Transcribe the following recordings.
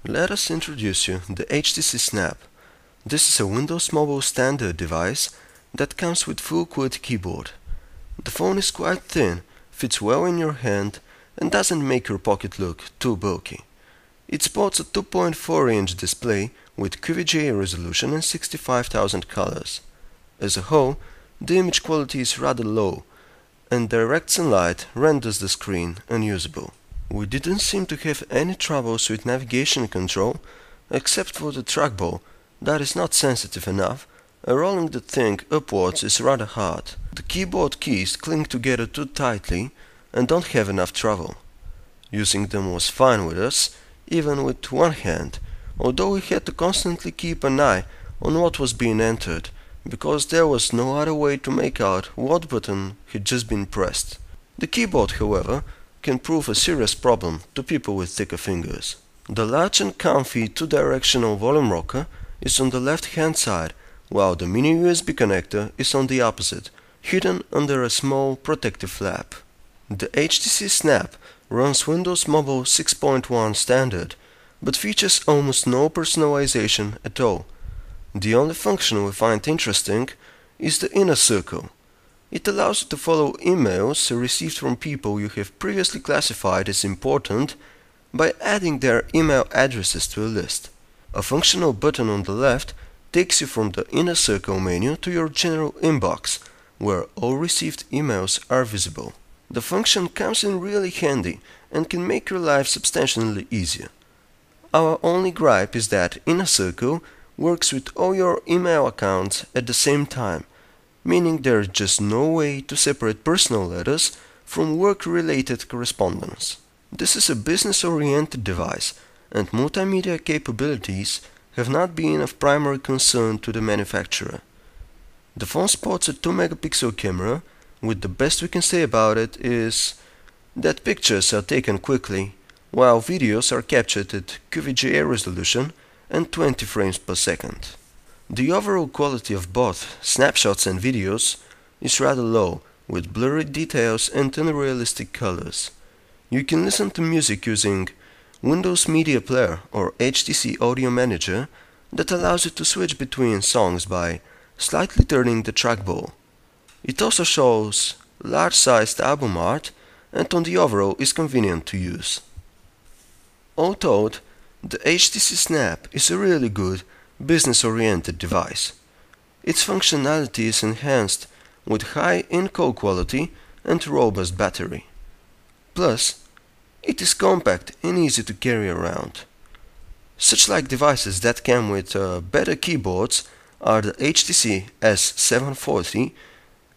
Let us introduce you the HTC Snap. This is a Windows Mobile standard device that comes with full QWERTY keyboard. The phone is quite thin, fits well in your hand, and doesn't make your pocket look too bulky. It sports a 2.4-inch display with QVGA resolution and 65,000 colors. As a whole, the image quality is rather low, and direct sunlight renders the screen unusable. We didn't seem to have any troubles with navigation control, except for the trackball that is not sensitive enough, and rolling the thing upwards is rather hard. The keyboard keys cling together too tightly and don't have enough travel. Using them was fine with us, even with one hand, although we had to constantly keep an eye on what was being entered, because there was no other way to make out what button had just been pressed. The keyboard, however, can prove a serious problem to people with thicker fingers. The large and comfy two-directional volume rocker is on the left-hand side, while the mini USB connector is on the opposite, hidden under a small protective flap. The HTC Snap runs Windows Mobile 6.1 standard, but features almost no personalization at all. The only function we find interesting is the inner circle. It allows you to follow emails received from people you have previously classified as important by adding their email addresses to a list. A functional button on the left takes you from the inner circle menu to your general inbox, where all received emails are visible. The function comes in really handy and can make your life substantially easier. Our only gripe is that Inner Circle works with all your email accounts at the same time, meaning there's just no way to separate personal letters from work-related correspondence. This is a business-oriented device, and multimedia capabilities have not been of primary concern to the manufacturer. The phone sports a 2-megapixel camera, with the best we can say about it is that pictures are taken quickly, while videos are captured at QVGA resolution and 20 frames per second. The overall quality of both snapshots and videos is rather low, with blurry details and unrealistic colors. You can listen to music using Windows Media Player or HTC Audio Manager that allows you to switch between songs by slightly turning the trackball. It also shows large-sized album art and on the overall is convenient to use. All told, the HTC Snap is a really good, business-oriented device. Its functionality is enhanced with high in-call quality and robust battery. Plus, it is compact and easy to carry around. Such like devices that come with better keyboards are the HTC S740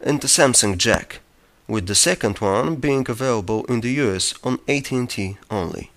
and the Samsung Jack, with the second one being available in the US on AT&T only.